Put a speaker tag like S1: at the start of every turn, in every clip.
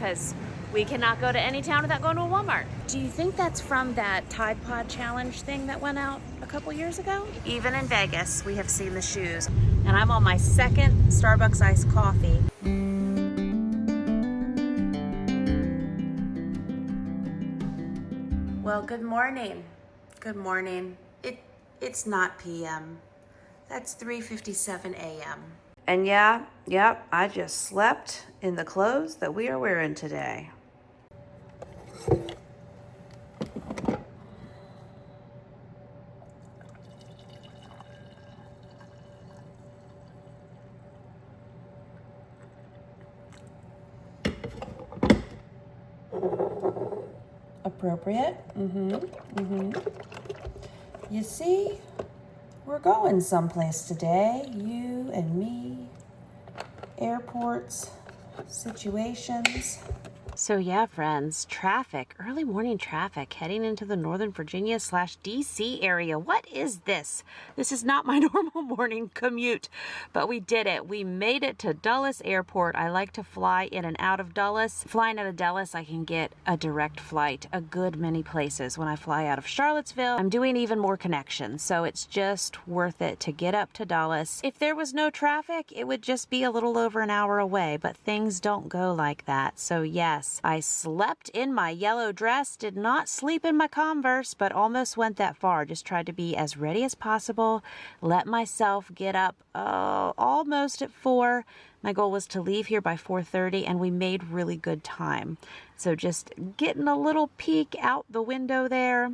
S1: because we cannot go to any town without going to a Walmart. Do you think that's from that Tide Pod Challenge thing that went out a couple years ago? Even in Vegas, we have seen the shoes. And I'm on my second Starbucks iced coffee. Well, good morning. Good morning. It's not PM. That's 3:57 a.m. And yep, I just slept in the clothes that we are wearing today. Appropriate. You see, we're going someplace today, you and me, airports, situations. So yeah, friends, traffic, early morning traffic heading into the Northern Virginia / DC area. What is this? This is not my normal morning commute, but we did it. We made it to Dulles Airport. I like to fly in and out of Dulles. Flying out of Dulles, I can get a direct flight a good many places. When I fly out of Charlottesville, I'm doing even more connections, so it's just worth it to get up to Dulles. If there was no traffic, it would just be a little over an hour away, but things don't go like that. So yes, I slept in my yellow dress, did not sleep in my Converse, but almost went that far. Just tried to be as ready as possible, let myself get up almost at 4. My goal was to leave here by 4:30, and we made really good time. So just getting a little peek out the window there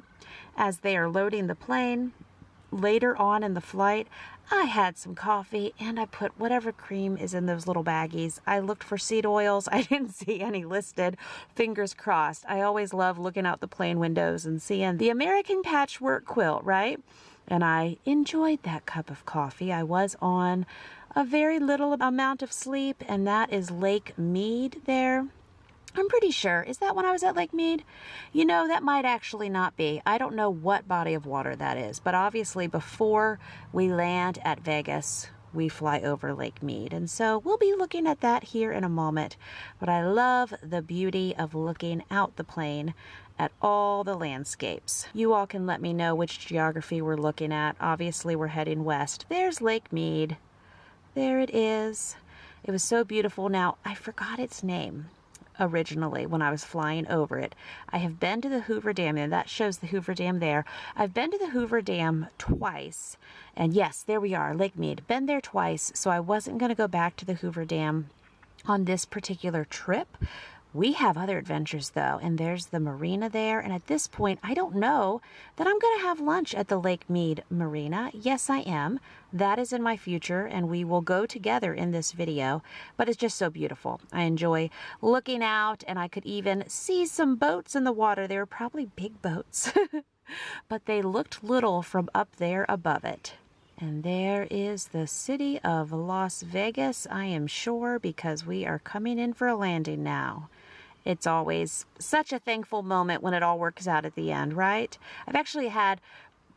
S1: as they are loading the plane. Later on in the flight, I had some coffee and I put whatever cream is in those little baggies. I looked for seed oils. I didn't see any listed. Fingers crossed. I always love looking out the plane windows and seeing the American patchwork quilt, right? And I enjoyed that cup of coffee. I was on a very little amount of sleep, and that is Lake Mead there. I'm pretty sure. Is that when I was at Lake Mead? You know, that might actually not be. I don't know what body of water that is, but obviously before we land at Vegas, we fly over Lake Mead. And so we'll be looking at that here in a moment. But I love the beauty of looking out the plane at all the landscapes. You all can let me know which geography we're looking at. Obviously, we're heading west. There's Lake Mead. There it is. It was so beautiful. Now, I forgot its name originally when I was flying over it. I have been to the Hoover Dam, and that shows the Hoover Dam there. I've been to the Hoover Dam twice, and yes, there we are, Lake Mead. Been there twice, so I wasn't going to go back to the Hoover Dam on this particular trip. We have other adventures though, and there's the marina there, and at this point I don't know that I'm going to have lunch at the Lake Mead Marina. Yes, I am. That is in my future, and we will go together in this video, but it's just so beautiful. I enjoy looking out, and I could even see some boats in the water. They were probably big boats, but they looked little from up there above it. And there is the city of Las Vegas, I am sure, because we are coming in for a landing now. It's always such a thankful moment when it all works out at the end, right? I've actually had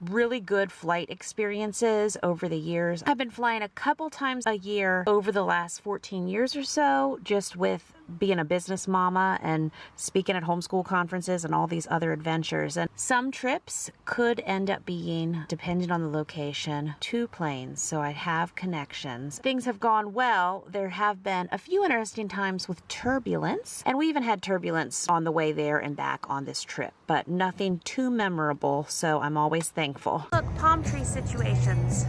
S1: really good flight experiences over the years. I've been flying a couple times a year over the last 14 years or so, just with being a business mama and speaking at homeschool conferences and all these other adventures. And some trips could end up being, depending on the location, 2 planes, so I have connections. Things have gone well. There have been a few interesting times with turbulence, and we even had turbulence on the way there and back on this trip, but nothing too memorable, so I'm always thankful. Look, palm tree situations.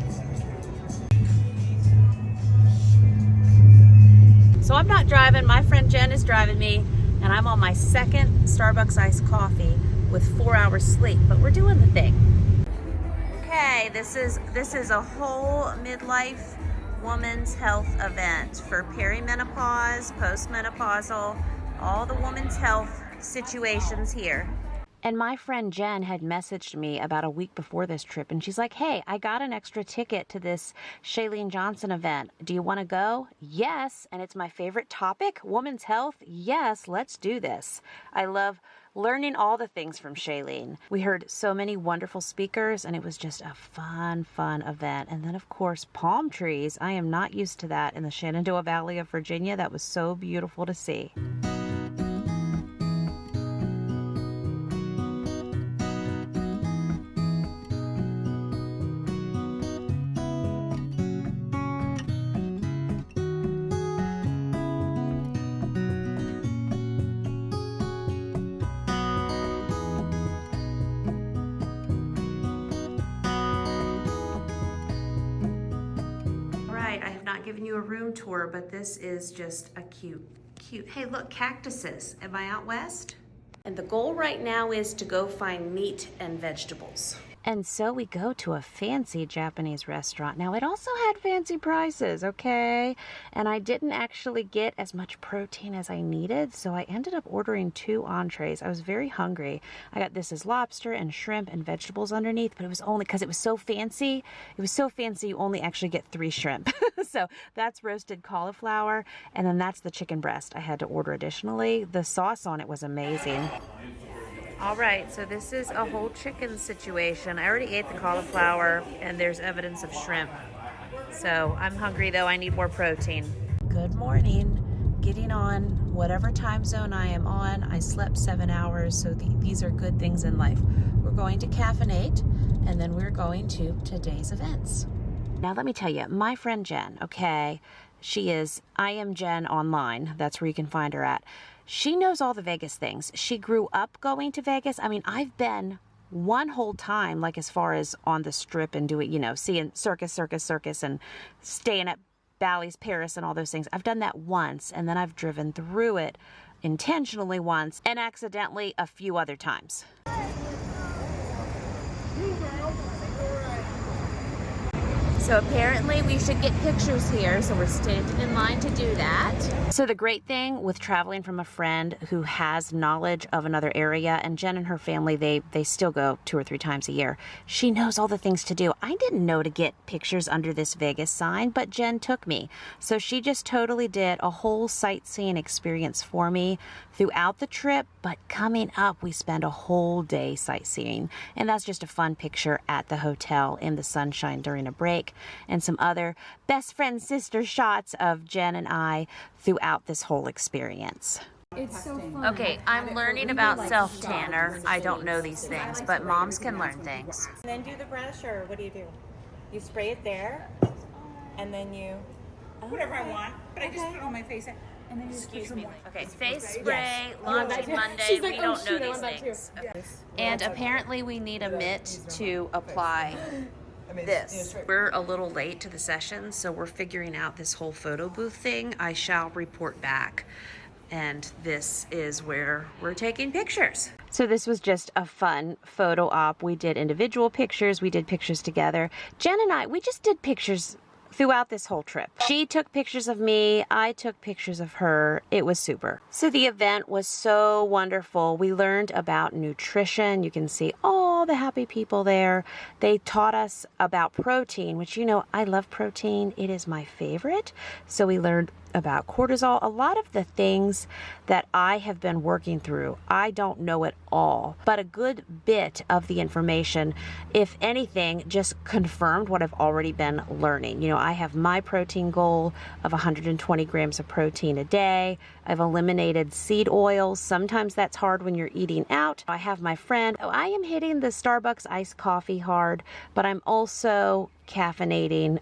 S1: So I'm not driving, my friend Jen is driving me, and I'm on my second Starbucks iced coffee with 4 hours sleep, but we're doing the thing. Okay, this is a whole midlife woman's health event for perimenopause, postmenopausal, all the woman's health situations here. And my friend Jen had messaged me about a week before this trip, and she's like, hey, I got an extra ticket to this Shailene Johnson event. Do you want to go? Yes. And it's my favorite topic, women's health. Yes, let's do this. I love learning all the things from Shailene. We heard so many wonderful speakers, and it was just a fun event. And then, of course, palm trees. I am not used to that in the Shenandoah Valley of Virginia. That was so beautiful to see. not giving you a room tour, but this is just a cute. Hey, look, cactuses. Am I out west? And the goal right now is to go find meat and vegetables. And so we go to a fancy Japanese restaurant. Now, it also had fancy prices, okay? And I didn't actually get as much protein as I needed, so I ended up ordering 2 entrees. I was very hungry. I got this as lobster and shrimp and vegetables underneath, but it was only because it was so fancy. It was so fancy, you only actually get 3 shrimp. So that's roasted cauliflower, and then that's the chicken breast I had to order additionally. The sauce on it was amazing. All right, so this is a whole chicken situation. I already ate the cauliflower, and there's evidence of shrimp. So I'm hungry, though. I need more protein. Good morning. Getting on whatever time zone I am on. I slept 7 hours, so these are good things in life. We're going to caffeinate, and then we're going to today's events. Now, let me tell you, my friend Jen, okay, she is I Am Jen online. That's where you can find her at. She knows all the Vegas things. She grew up going to Vegas. I mean, I've been one whole time, like as far as on the strip and doing, you know, seeing circus and staying at Bally's Paris and all those things. I've done that once, and then I've driven through it intentionally once and accidentally a few other times. So apparently we should get pictures here, so we're standing in line to do that. So the great thing with traveling from a friend who has knowledge of another area, and Jen and her family, they still go 2 or 3 times a year. She knows all the things to do. I didn't know to get pictures under this Vegas sign, but Jen took me. So she just totally did a whole sightseeing experience for me throughout the trip, but coming up, we spend a whole day sightseeing. And that's just a fun picture at the hotel in the sunshine during a break, and some other best friend sister shots of Jen and I throughout this whole experience.
S2: It's so fun.
S1: Okay, I'm learning about self-tanner. I don't know these things, but moms can learn things.
S2: And then do the brush, or what do? You spray it there, and then you...
S3: Whatever I want, but I just put it on my face. And then you excuse me.
S1: Okay, face spray, launching Monday. We don't know these things. Okay. And apparently we need a mitt to apply this. We're a little late to the session, so we're figuring out this whole photo booth thing. I shall report back. And this is where we're taking pictures. So this was just a fun photo op. We did individual pictures. We did pictures together. Jen and I, we just did pictures throughout this whole trip. She took pictures of me, I took pictures of her. It was super. So the event was so wonderful. We learned about nutrition. You can see all the happy people there. They taught us about protein, which, you know, I love protein. It is my favorite. So we learned about cortisol, a lot of the things that I have been working through. I don't know it all, but a good bit of the information, if anything, just confirmed what I've already been learning. You know, I have my protein goal of 120 grams of protein a day. I've eliminated seed oils. Sometimes that's hard when you're eating out. I have my friend. I am hitting the Starbucks iced coffee hard, but I'm also caffeinating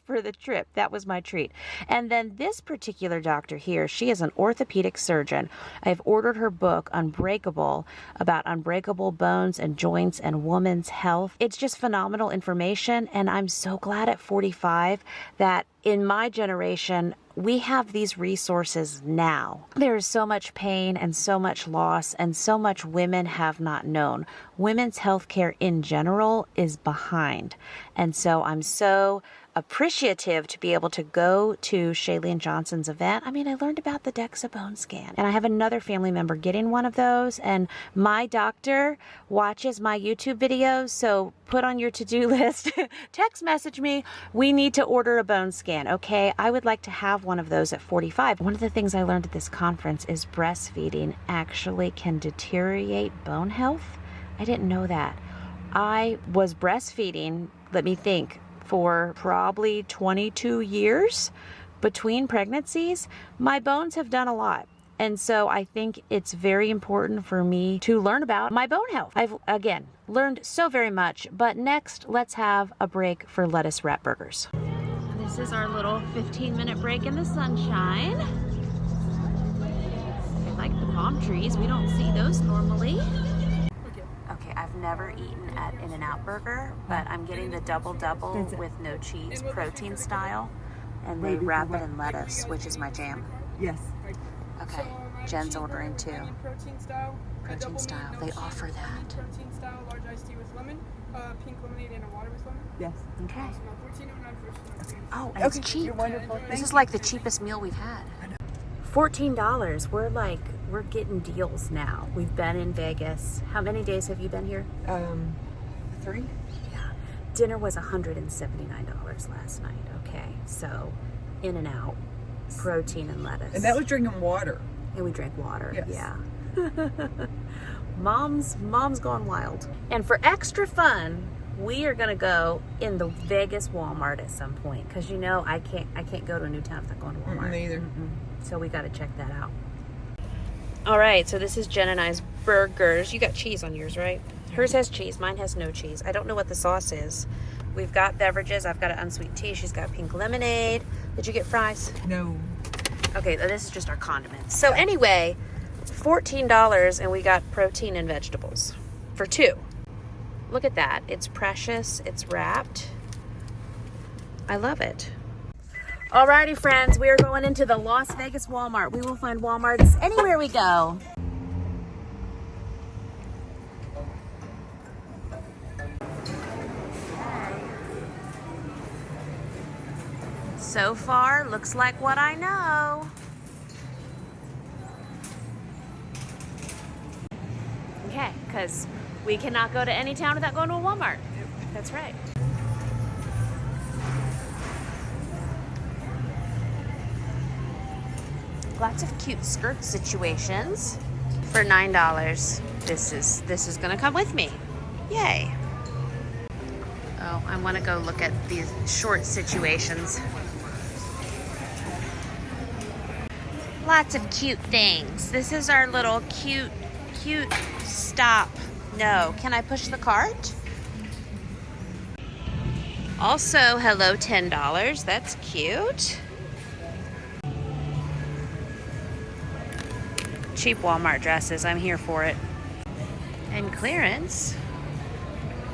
S1: for the trip. That was my treat. And then this particular doctor here, she is an orthopedic surgeon. I've ordered her book, Unbreakable, about unbreakable bones and joints and women's health. It's just phenomenal information, and I'm so glad at 45 that in my generation, we have these resources now. There is so much pain and so much loss and so much women have not known. Women's health care in general is behind. And so I'm so appreciative to be able to go to Shailene Johnson's event. I mean, I learned about the DEXA bone scan, and I have another family member getting one of those, and my doctor watches my YouTube videos, so put on your to-do list, text message me, we need to order a bone scan, okay? I would like to have one of those at 45. One of the things I learned at this conference is breastfeeding actually can deteriorate bone health. I didn't know that. I was breastfeeding, let me think, for probably 22 years between pregnancies. My bones have done a lot. And so I think it's very important for me to learn about my bone health. I've, again, learned so very much. But next, let's have a break for lettuce wrap burgers. This is our little 15-minute break in the sunshine. I like the palm trees. We don't see those normally. Okay, I've never eaten at In-N-Out Burger, but I'm getting the double with no cheese, protein style. And they wrap it in lettuce, which is my jam.
S4: Yes.
S1: Okay, Jen's ordering too.
S5: Protein style.
S1: Protein style, they offer that.
S5: Protein style, large iced tea with lemon, pink lemonade and a water with lemon.
S4: Yes.
S1: Okay.
S5: So $14.09 for
S1: Oh, and it's cheap.
S4: You're wonderful.
S1: This
S4: Thank
S1: is like the cheapest meal we've had. $14. We're getting deals now. We've been in Vegas. How many days have you been here?
S4: 3.
S1: Yeah. Dinner was $179 last night. Okay. So in and out, protein and lettuce.
S4: And that was drinking water.
S1: And we drank water.
S4: Yes.
S1: Yeah. Mom's gone wild. And for extra fun, we are gonna go in the Vegas Walmart at some point, because I can't go to a new town without going to Walmart.
S4: Me either.
S1: So we got to check that out. All right, so this is Jen and I's burgers. You got cheese on yours, right? Hers has cheese, mine has no cheese. I don't know what the sauce is. We've got beverages. I've got an unsweet tea. She's got pink lemonade. Did you get fries?
S4: No.
S1: Okay, this is just our condiments. So anyway, $14, and we got protein and vegetables for 2. Look at that. It's precious. It's wrapped. I love it. Alrighty, friends, we are going into the Las Vegas Walmart. We will find Walmarts anywhere we go. So far, looks like what I know. Okay, because we cannot go to any town without going to a Walmart. That's right. Lots of cute skirt situations for $9. This is gonna come with me. Yay. Oh, I wanna go look at these short situations. Lots of cute things. This is our little cute stop. No, can I push the cart? Also, hello, $10. That's cute. Cheap Walmart dresses, I'm here for it. And clearance.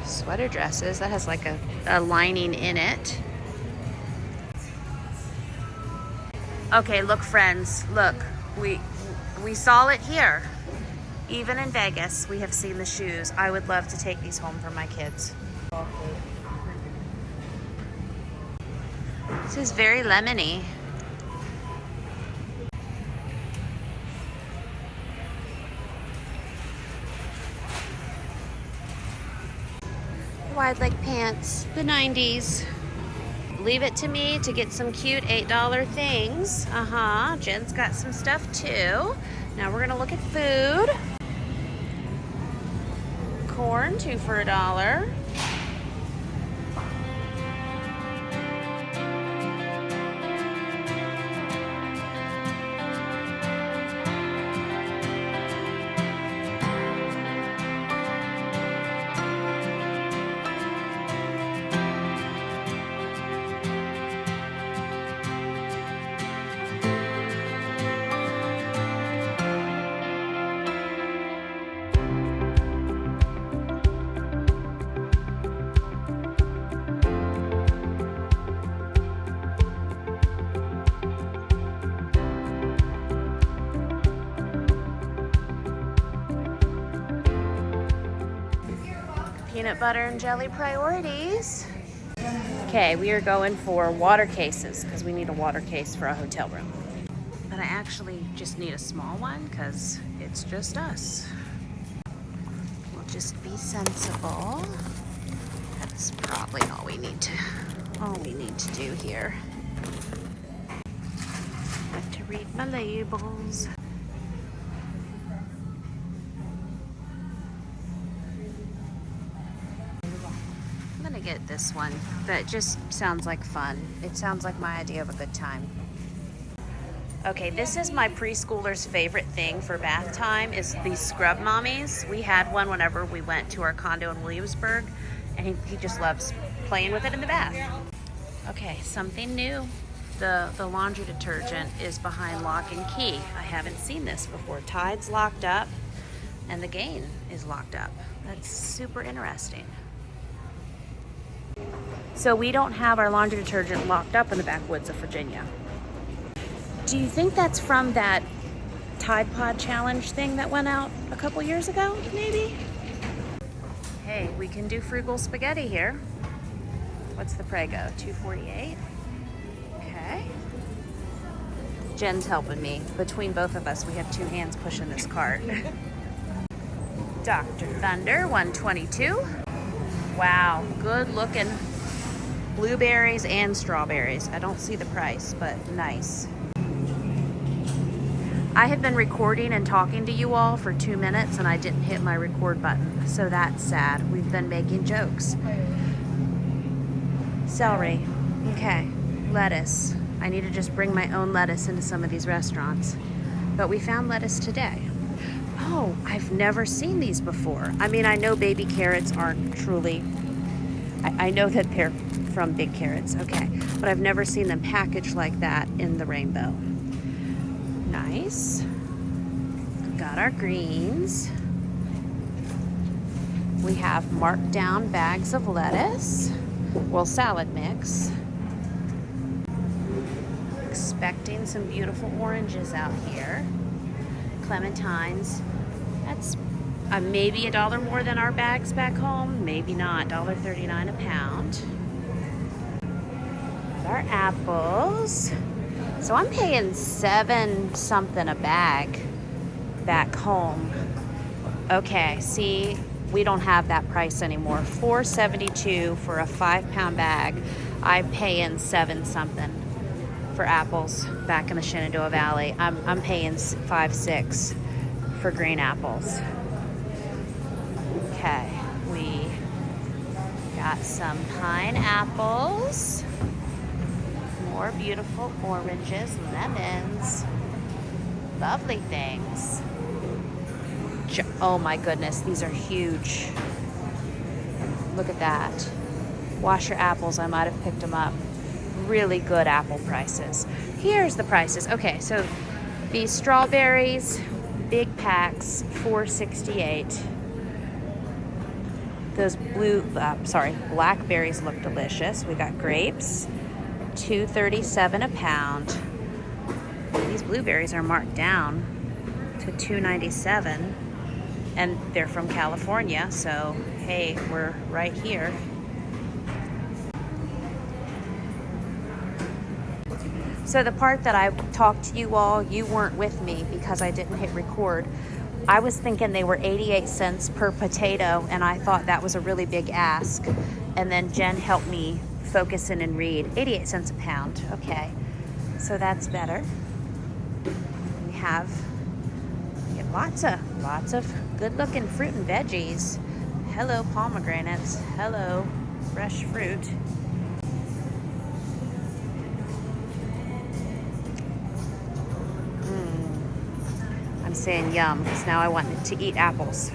S1: Sweater dresses, that has like a lining in it. Okay, look friends, look. We saw it here. Even in Vegas, we have seen the shoes. I would love to take these home for my kids. This is very lemony. Wide leg pants, the 90s. Leave it to me to get some cute $8 things. Jen's got some stuff too. Now we're gonna look at food. Corn, 2 for $1. Peanut butter and jelly priorities. Okay, we are going for water cases because we need a water case for a hotel room. But I actually just need a small one because it's just us. We'll just be sensible. That's probably all we need to do here. Have to read my labels. Get this one. That just sounds like fun. It sounds like my idea of a good time. Okay, this is my preschooler's favorite thing for bath time is these scrub mommies. We had one whenever we went to our condo in Williamsburg, and he just loves playing with it in the bath. Okay, something new. The laundry detergent is behind lock and key. I haven't seen this before. Tide's locked up and the Gain is locked up. That's super interesting. So we don't have our laundry detergent locked up in the backwoods of Virginia. Do you think that's from that Tide Pod challenge thing that went out a couple years ago, maybe? Hey, we can do frugal spaghetti here. What's the Prego? $2.48? Okay. Jen's helping me. Between both of us, we have 2 hands pushing this cart. Dr. Thunder, $1.22. Wow, good looking blueberries and strawberries. I don't see the price, but nice. I have been recording and talking to you all for 2 minutes and I didn't hit my record button, so that's sad. We've been making jokes. Celery, okay. Lettuce. I need to just bring my own lettuce into some of these restaurants. But we found lettuce today. Oh, I've never seen these before. I mean, I know baby carrots aren't truly, I know that they're from big carrots, okay. But I've never seen them packaged like that in the rainbow. Nice. Got our greens. We have marked down bags of lettuce. Well, salad mix. Expecting some beautiful oranges out here. Clementines. That's maybe $1 more than our bags back home. Maybe not. $1.39 a pound. Our apples. So I'm paying $7 something a bag back home. Okay, see, we don't have that price anymore. $4.72 for a 5-pound bag. I'm paying $7 something for apples back in the Shenandoah Valley. I'm paying $5.06 for green apples. Okay, we got some pineapples. More beautiful oranges, lemons, lovely things. Oh my goodness, these are huge. Look at that. Wash your apples, I might have picked them up. Really good apple prices. Here's the prices. Okay, so these strawberries, big packs, $4.68. Those blackberries look delicious. We got grapes. $2.37 a pound. These blueberries are marked down to $2.97 and they're from California, so hey, we're right here. So the part that I talked to you all, you weren't with me because I didn't hit record. I was thinking they were 88 cents per potato and I thought that was a really big ask, and then Jen helped me focus in and read. 88 cents a pound. Okay, so that's better. We have lots of good looking fruit and veggies. Hello pomegranates. Hello fresh fruit. I'm saying yum because now I want to eat apples.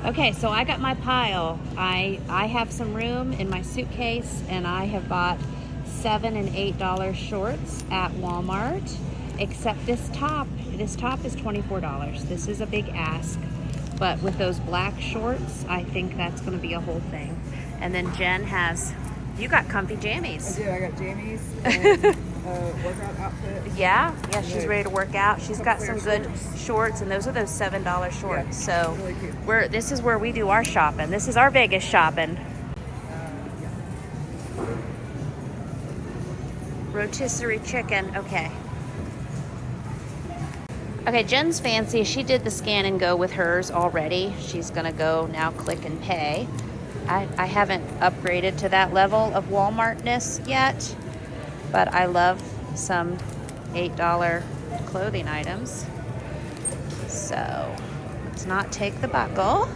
S1: Okay, so I got my pile. I have some room in my suitcase and I have bought $7 and $8 shorts at Walmart, except this top. This top is $24. This is a big ask, but with those black shorts, I think that's gonna be a whole thing. And then Jen you got comfy jammies.
S4: I do. I got jammies and workout outfit.
S1: Yeah, she's ready to work out. She's got some good shorts, and those are those $7 shorts.
S4: Yeah,
S1: so
S4: really cute.
S1: this is where we do our shopping. This is our Vegas shopping. Rotisserie chicken. Okay, Jen's fancy. She did the scan and go with hers already. She's gonna go now click and pay. I haven't upgraded to that level of Walmartness yet, but I love some $8 clothing items. So let's not take the buckle.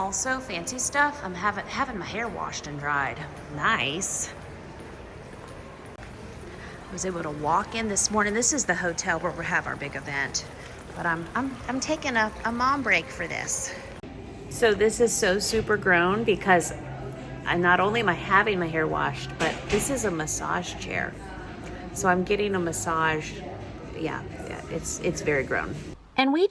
S1: also fancy stuff, I'm having my hair washed and dried. Nice. I was able to walk in this morning. This is the hotel where we have our big event, but I'm taking a mom break for this. So this is so super grown because not only am I having my hair washed, but this is a massage chair. So I'm getting a massage. Yeah, it's very grown. And we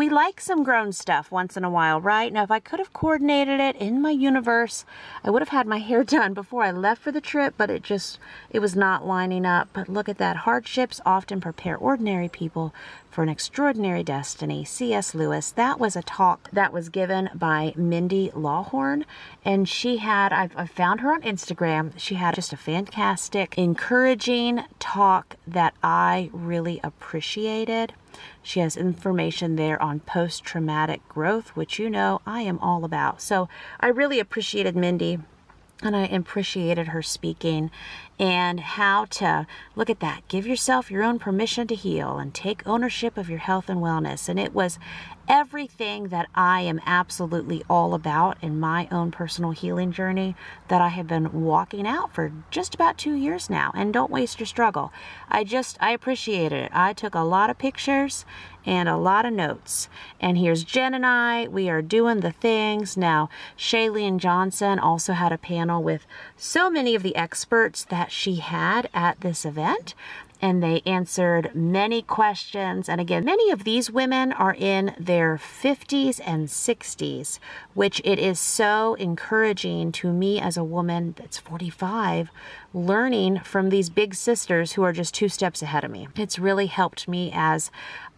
S1: like some grown stuff once in a while, right? Now, if I could have coordinated it in my universe, I would have had my hair done before I left for the trip, but it was not lining up. But look at that. Hardships often prepare ordinary people for an extraordinary destiny. C.S. Lewis. That was a talk that was given by Mindy Lawhorn, and she had, I found her on Instagram. She had just a fantastic, encouraging talk that I really appreciated. She has information there on post-traumatic growth, which you know I am all about. So I really appreciated Mindy, and I appreciated her speaking and how to, look at that, give yourself your own permission to heal and take ownership of your health and wellness. And it was everything that I am absolutely all about in my own personal healing journey that I have been walking out for just about 2 years now. And don't waste your struggle. I appreciated it. I took a lot of pictures and a lot of notes. And here's Jen and I. We are doing the things. Now, Shailene Johnson also had a panel with so many of the experts that she had at this event, and they answered many questions. And again, many of these women are in their 50s and 60s, which it is so encouraging to me as a woman that's 45, learning from these big sisters who are just 2 steps ahead of me. It's really helped me as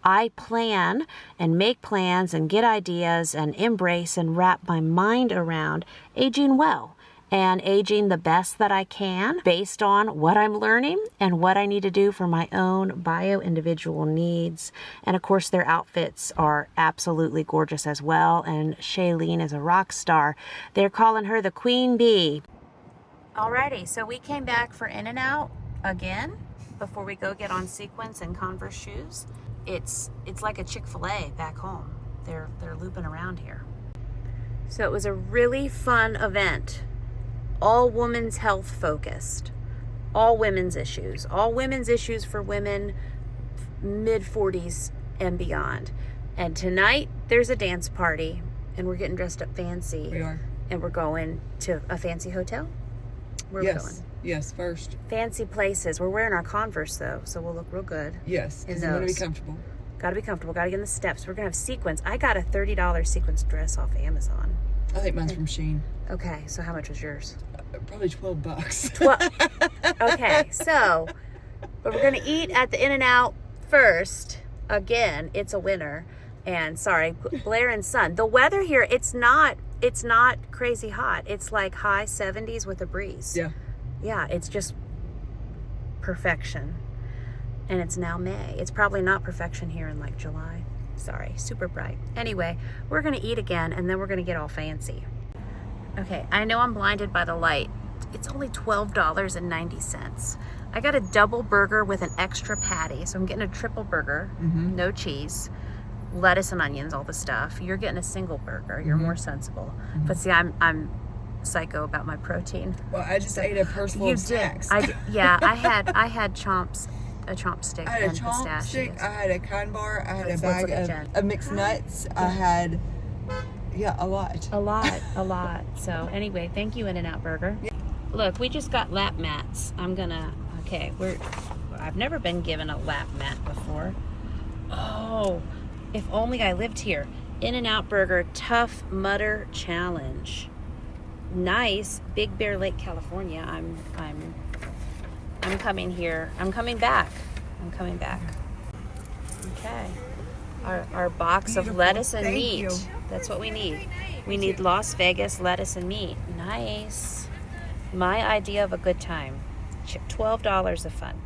S1: I plan and make plans and get ideas and embrace and wrap my mind around aging well and aging the best that I can based on what I'm learning and what I need to do for my own bio-individual needs. And of course, their outfits are absolutely gorgeous as well. And Shailene is a rock star. They're calling her the Queen Bee. Alrighty, so we came back for In-N-Out again before we go get on Sequins and Converse shoes. It's like a Chick-fil-A back home. They're looping around here. So it was a really fun event. All women's health focused, all women's issues for women mid-40s and beyond. And tonight there's a dance party and we're getting dressed up fancy.
S4: We are.
S1: And we're going to a fancy hotel. Where are we going?
S4: Yes, first.
S1: Fancy places. We're wearing our Converse though, so we'll look real good.
S4: Yes, because I'm going to be comfortable.
S1: Gotta be comfortable, gotta get in the steps. We're gonna have sequins. I got a $30 sequins dress off Amazon.
S4: I think mine's from Shein.
S1: Okay, so how much was yours?
S4: Probably $12.
S1: Okay, so, but we're gonna eat at the In-N-Out first. Again, it's a winter. And sorry, Blair and Son. The weather here, it's not crazy hot. It's like high 70s with a breeze.
S4: Yeah.
S1: Yeah, it's just perfection. And it's now May. It's probably not perfection here in like July. Sorry, super bright. Anyway, we're gonna eat again and then we're gonna get all fancy. Okay, I know I'm blinded by the light. It's only $12.90. I got a double burger with an extra patty. So I'm getting a triple burger, no cheese, lettuce and onions, all the stuff. You're getting a single burger. You're more sensible. But see, I'm psycho about my protein.
S4: Well, I just ate a purse full of snacks.
S1: I had chomps. A chomp stick.
S4: I had a chomp stick. I had a Kind Bar. I had a bag of mixed nuts. I had, a lot.
S1: A lot. So anyway, thank you, In-N-Out Burger. Yeah. Look, we just got lap mats. I've never been given a lap mat before. Oh, if only I lived here. In-N-Out Burger Tough Mudder Challenge. Nice. Big Bear Lake, California. I'm coming here. I'm coming back. Okay. Our box of lettuce and meat. That's what we need. We need Las Vegas lettuce and meat. Nice. My idea of a good time. $12 of fun.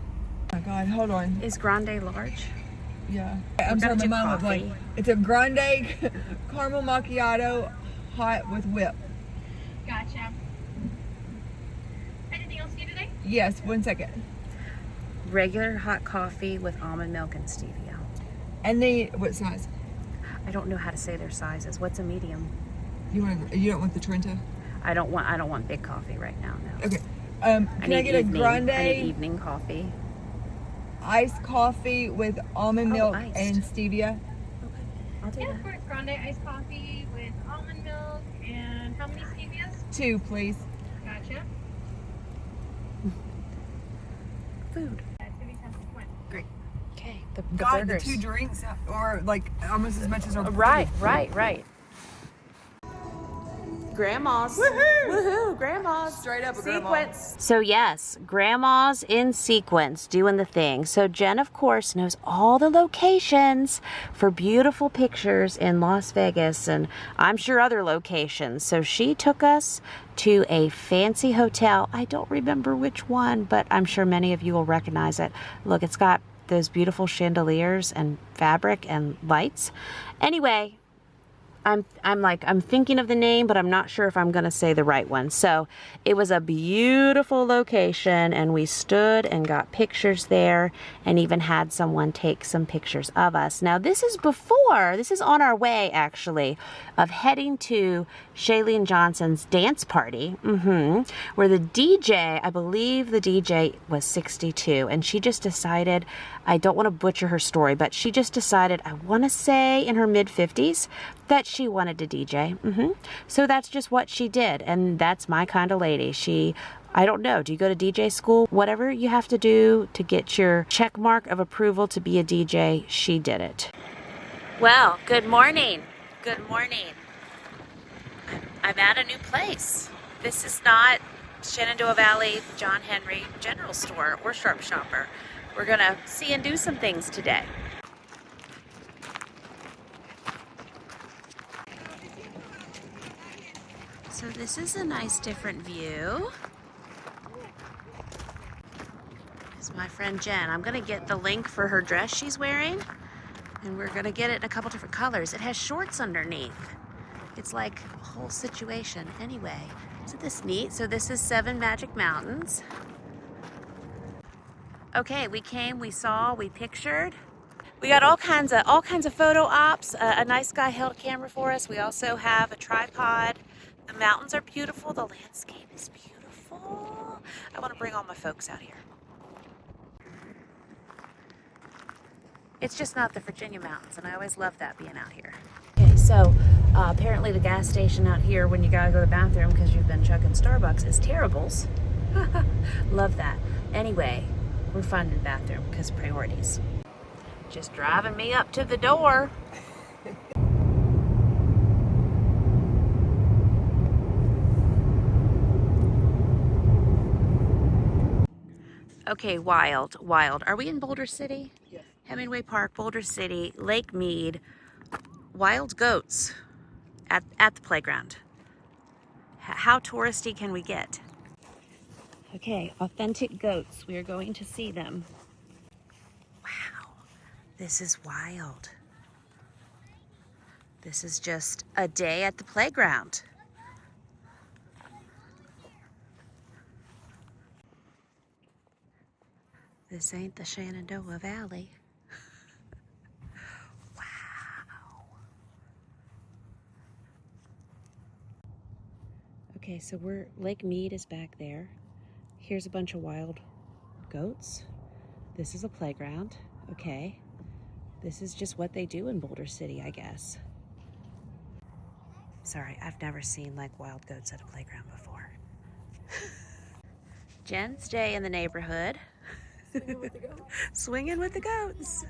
S4: Oh my God, hold on.
S1: Is grande large?
S4: Yeah. I'm sorry, my mom was like, it's a grande caramel macchiato hot with whip.
S6: Gotcha. Anything else for you today?
S4: Yes, 1 second.
S1: Regular hot coffee with almond milk and stevia.
S4: And what size?
S1: I don't know how to say their sizes. What's a medium?
S4: You don't want the Trenta?
S1: I don't want big coffee right now. No.
S4: Okay. Can I get a grande
S1: I need evening coffee.
S4: iced coffee with almond milk
S1: iced.
S4: and stevia?
S1: Okay, I'll do
S6: Yeah,
S1: that.
S6: of course. Grande iced coffee with almond milk and how many stevias?
S4: 2, please.
S6: Gotcha.
S1: Food.
S6: That's gonna be 10
S1: Great. Okay. The
S4: God,
S1: burgers.
S4: the 2 drinks are like almost as much as our
S1: Right. Grandmas. Woohoo! Grandmas.
S4: Straight up a grandma.
S1: Sequence. So yes, grandmas in sequence doing the thing. So Jen, of course, knows all the locations for beautiful pictures in Las Vegas and I'm sure other locations. So she took us to a fancy hotel. I don't remember which one, but I'm sure many of you will recognize it. Look, it's got those beautiful chandeliers and fabric and lights. Anyway, I'm thinking of the name, but I'm not sure if I'm going to say the right one. So it was a beautiful location and we stood and got pictures there and even had someone take some pictures of us. Now this is on our way actually of heading to Shailene Johnson's dance party, where the DJ, I believe the DJ was 62 and she just decided, I don't want to butcher her story, but she just decided, I want to say in her mid-50s, that she wanted to DJ. So that's just what she did. And that's my kind of lady. I don't know, do you go to DJ school? Whatever you have to do to get your check mark of approval to be a DJ, she did it. Well, good morning. Good morning. I'm at a new place. This is not Shenandoah Valley John Henry General Store or Sharp Shopper. We're gonna see and do some things today. So this is a nice different view. This is my friend Jen. I'm gonna get the link for her dress she's wearing and we're gonna get it in a couple different colors. It has shorts underneath. It's like a whole situation. Anyway, isn't this neat? So this is 7 Magic Mountains. Okay, we came, we saw, we pictured. We got all kinds of photo ops. A nice guy held a camera for us. We also have a tripod. The mountains are beautiful. The landscape is beautiful. I want to bring all my folks out here. It's just not the Virginia mountains, and I always love that being out here. Okay, so apparently the gas station out here when you gotta go to the bathroom because you've been chugging Starbucks is terribles. Love that. Anyway, we're finding the bathroom because priorities. Just driving me up to the door. Okay, wild. Are we in Boulder City?
S4: Yes.
S1: Hemingway Park, Boulder City, Lake Mead, wild goats at the playground. How touristy can we get? Okay, authentic goats. We are going to see them. Wow, this is wild. This is just a day at the playground. This ain't the Shenandoah Valley. Wow. Okay, so Lake Mead is back there. Here's a bunch of wild goats. This is a playground. Okay. This is just what they do in Boulder City, I guess. Sorry, I've never seen like wild goats at a playground before. Jen's day in the neighborhood. Swinging with the goats.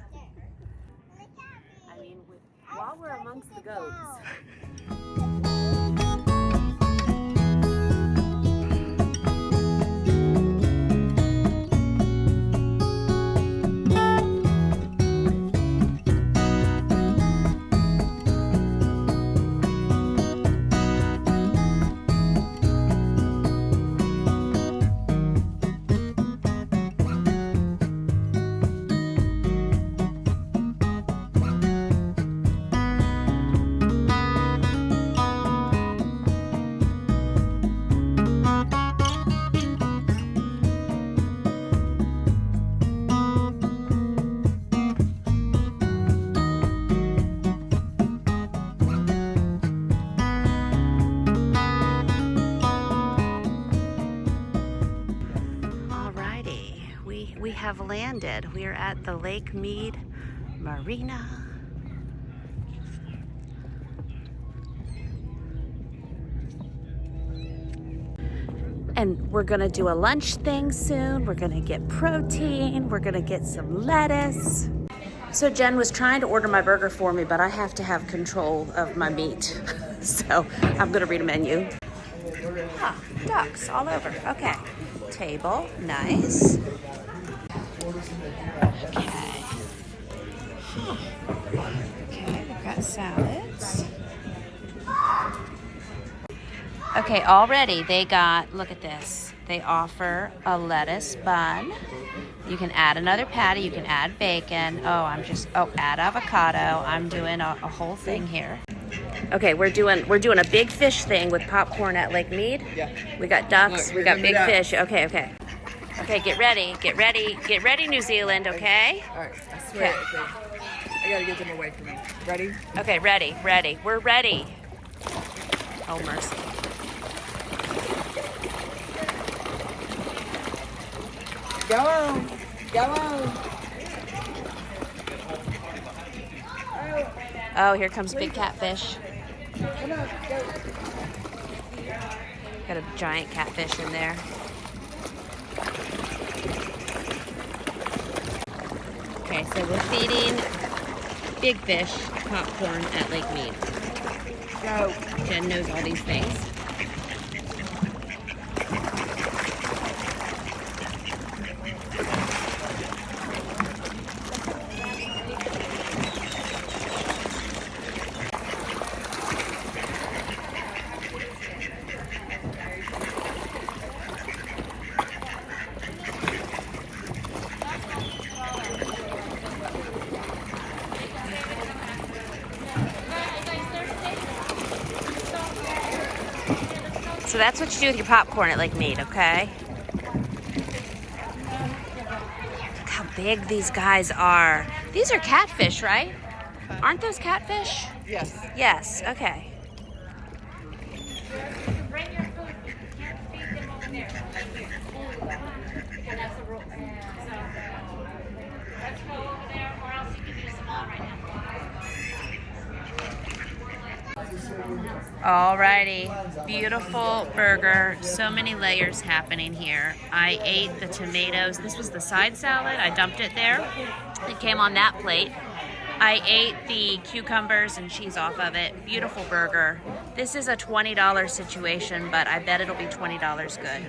S1: I mean, while we're amongst the goats. have landed. We are at the Lake Mead Marina. And we're gonna do a lunch thing soon. We're gonna get protein. We're gonna get some lettuce. So Jen was trying to order my burger for me, but I have to have control of my meat. So I'm gonna read a menu. Ah, ducks all over. Okay. Table, nice. Okay. Okay, we've got salads. Okay, already they got, look at this. They offer a lettuce bun. You can add another patty, you can add bacon. Add avocado. I'm doing a whole thing here. Okay, we're doing a big fish thing with popcorn at Lake Mead.
S4: Yeah.
S1: We got ducks,
S4: Look,
S1: we got big
S4: duck.
S1: fish. Okay. Okay, get ready, New Zealand, okay?
S4: All right, I swear. Okay. I gotta get them away from me. Ready?
S1: Okay, ready. We're ready. Oh, mercy.
S4: Go on.
S1: Oh, here comes big catfish.
S4: Come on, go.
S1: Got a giant catfish in there. Okay, so we're feeding big fish popcorn at Lake Mead.
S4: Go.
S1: Jen knows all these things. So that's what you do with your popcorn at Lake Mead, okay? Look how big these guys are. These are catfish, right? Aren't those catfish?
S4: Yes.
S1: Yes, okay.
S6: Bring your food. You can't feed them over there. Thank you. And that's the rule. So let's go over there, or else you can use them all right now.
S1: Alrighty, beautiful burger. So many layers happening here. I ate the tomatoes. This was the side salad. I dumped it there. It came on that plate. I ate the cucumbers and cheese off of it. Beautiful burger. This is a $20 situation, but I bet it'll be $20 good.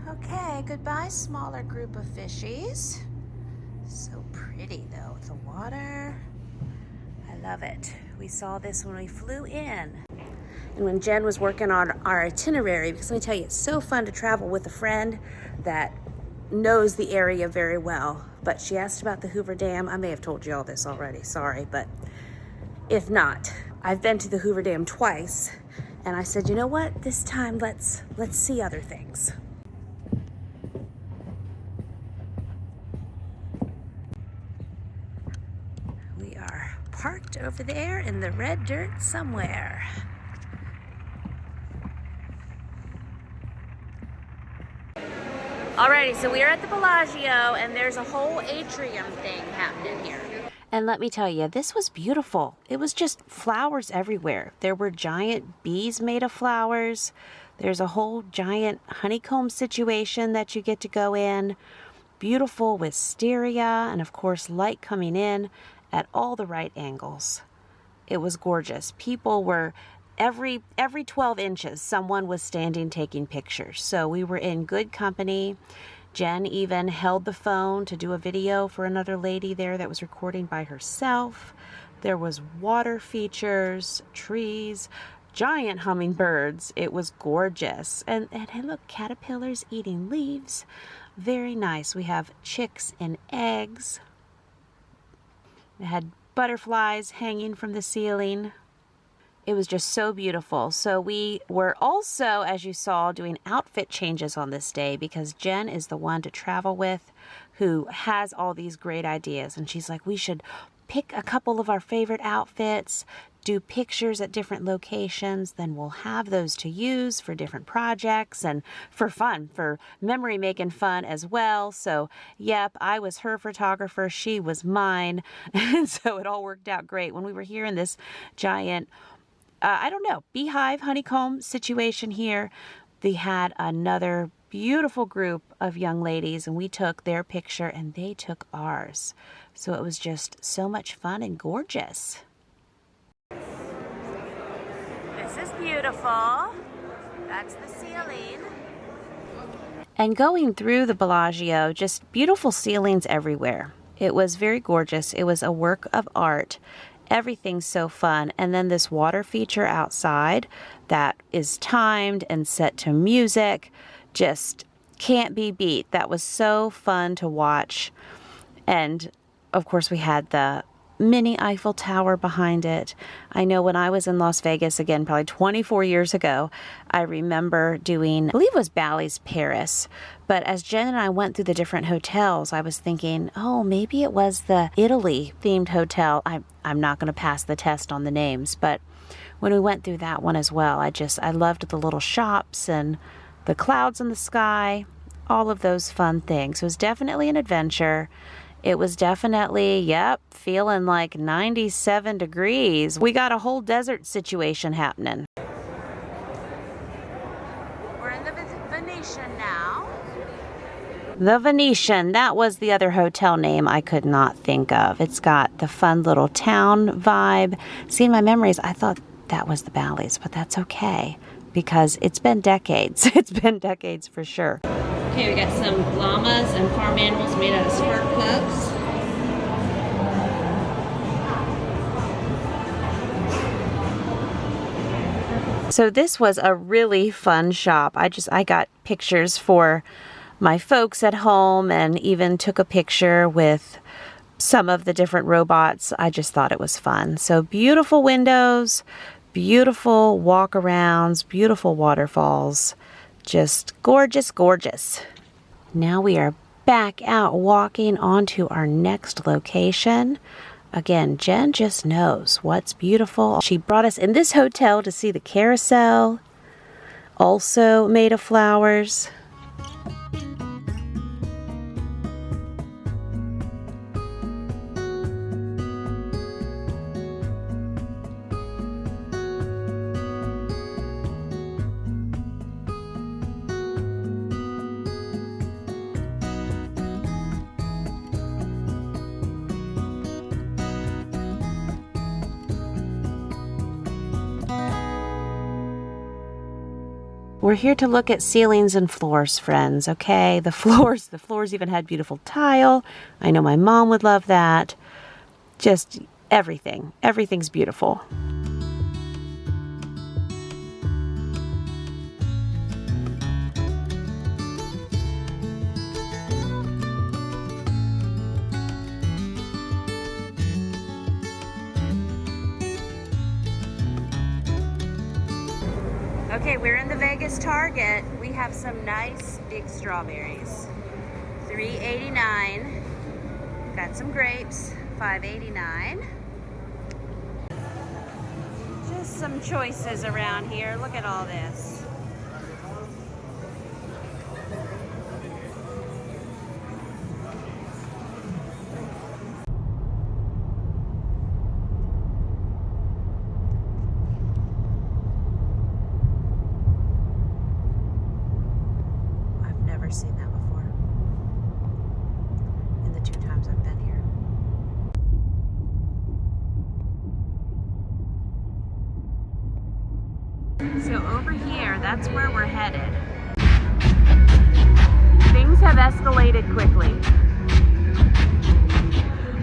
S1: Okay, goodbye, smaller group of fishies. So pretty though, with the water. I love it. We saw this when we flew in. And when Jen was working on our itinerary, because let me tell you, it's so fun to travel with a friend that knows the area very well. But she asked about the Hoover Dam. I may have told you all this already, sorry, but if not, I've been to the Hoover Dam twice, and I said, you know what? This time, let's see other things. We are parked over there in the red dirt somewhere. Alrighty, so we are at the Bellagio, and there's a whole atrium thing happening here. And let me tell you, this was beautiful. It was just flowers everywhere. There were giant bees made of flowers. There's a whole giant honeycomb situation that you get to go in. Beautiful wisteria, and of course light coming in at all the right angles. It was gorgeous. People were every 12 inches, someone was standing taking pictures. So we were in good company. Jen even held the phone to do a video for another lady there that was recording by herself. There was water features, trees, giant hummingbirds. It was gorgeous. And look, caterpillars eating leaves. Very nice. We have chicks and eggs. We had butterflies hanging from the ceiling. It was just so beautiful. So we were also, as you saw, doing outfit changes on this day because Jen is the one to travel with who has all these great ideas. And she's like, we should pick a couple of our favorite outfits, do pictures at different locations, then we'll have those to use for different projects and for fun, for memory making fun as well. So yep, I was her photographer, she was mine, and so it all worked out great. When we were here in this giant, I don't know, beehive, honeycomb situation here, they had another beautiful group of young ladies, and we took their picture and they took ours. So it was just so much fun and gorgeous. This is beautiful. That's the ceiling. And going through the Bellagio, just beautiful ceilings everywhere. It was very gorgeous. It was a work of art. Everything's so fun. And then this water feature outside that is timed and set to music just can't be beat. That was so fun to watch. And of course we had the mini Eiffel Tower behind it. I know when I was in Las Vegas, again, probably 24 years ago, I remember doing, I believe it was Bally's Paris. But as Jen and I went through the different hotels, I was thinking, oh, maybe it was the Italy themed hotel. I'm not going to pass the test on the names, but when we went through that one as well, I loved the little shops and the clouds in the sky, all of those fun things. It was definitely an adventure. It was definitely, yep, feeling like 97 degrees. We got a whole desert situation happening. We're in the Venetian now. The Venetian, that was the other hotel name I could not think of. It's got the fun little town vibe. See, in my memories, I thought that was the Bally's, but that's okay because it's been decades. It's been decades for sure. Okay, we got some llamas and farm animals made out of spark plugs. So this was a really fun shop. I got pictures for my folks at home and even took a picture with some of the different robots. I just thought it was fun. So beautiful windows, beautiful walk-arounds, beautiful waterfalls. Just gorgeous, gorgeous. Now we are back out walking onto our next location. Again, Jen just knows what's beautiful. She brought us in this hotel to see the carousel, also made of flowers. We're here to look at ceilings and floors, friends, okay? The floors even had beautiful tile. I know my mom would love that. Just everything. Everything's beautiful. Okay, we're in the Vegas Target. We have some nice big strawberries. $3.89. Got some grapes, $5.89. Just some choices around here. Look at all this. Seen that before in the 2 times I've been here. So over here, that's where we're headed. Things have escalated quickly.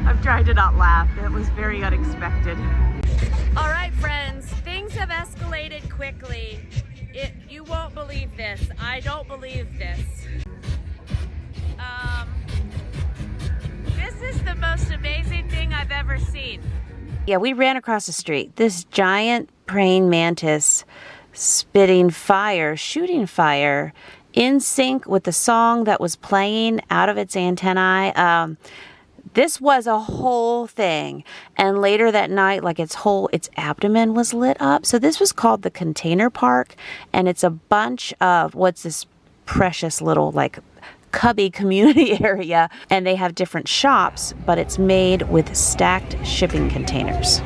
S1: I've tried to not laugh. It was very unexpected. All right, friends, things have escalated quickly. You won't believe this. I don't believe this. This is the most amazing thing I've ever seen. Yeah, we ran across the street. This giant praying mantis spitting fire, shooting fire in sync with the song that was playing out of its antennae. This was a whole thing. And later that night, like its abdomen was lit up. So this was called the Container Park. And it's a bunch of, what's this precious little like cubby community area. And they have different shops, but it's made with stacked shipping containers.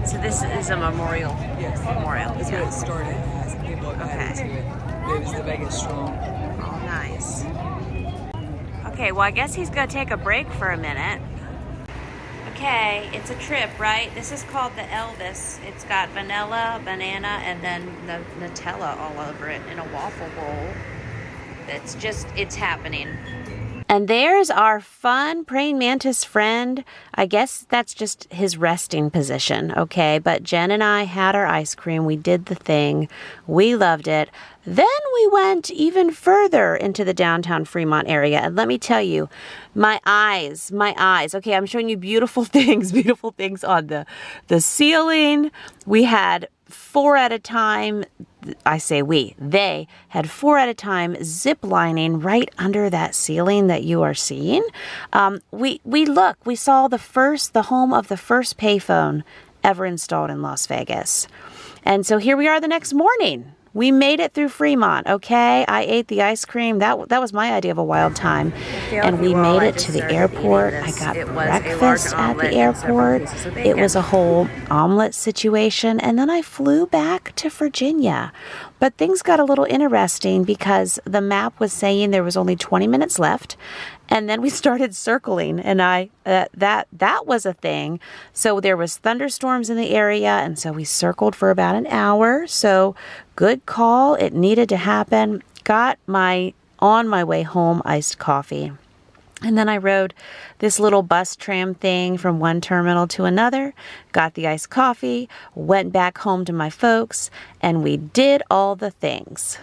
S1: So this is a memorial.
S4: Yes.
S1: Memorial.
S4: That's
S1: Yeah.
S4: what it started as. People have added to it. It was the Vegas Strong.
S1: Oh, nice. Okay, well, I guess he's gonna take a break for a minute. Okay, it's a trip, right? This is called the Elvis. It's got vanilla, banana, and then the Nutella all over it in a waffle roll. It's happening. And there's our fun praying mantis friend. I guess that's just his resting position, okay? But Jen and I had our ice cream. We did the thing. We loved it. Then we went even further into the downtown Fremont area. And let me tell you, my eyes. Okay, I'm showing you beautiful things on the ceiling. We had 4 at a time. I say they had 4 at a time zip lining right under that ceiling that you are seeing. We saw the home of the first payphone ever installed in Las Vegas. And so here we are the next morning. We made it through Fremont, okay? I ate the ice cream. That was my idea of a wild time. And we made it to the airport. I got breakfast at the airport. It was a whole omelet situation. And then I flew back to Virginia. But things got a little interesting because the map was saying there was only 20 minutes left. And then we started circling, and that was a thing. So there was thunderstorms in the area, and so we circled for about an hour. So good call. It needed to happen. Got on my way home iced coffee. And then I rode this little bus tram thing from one terminal to another, got the iced coffee, went back home to my folks, and we did all the things.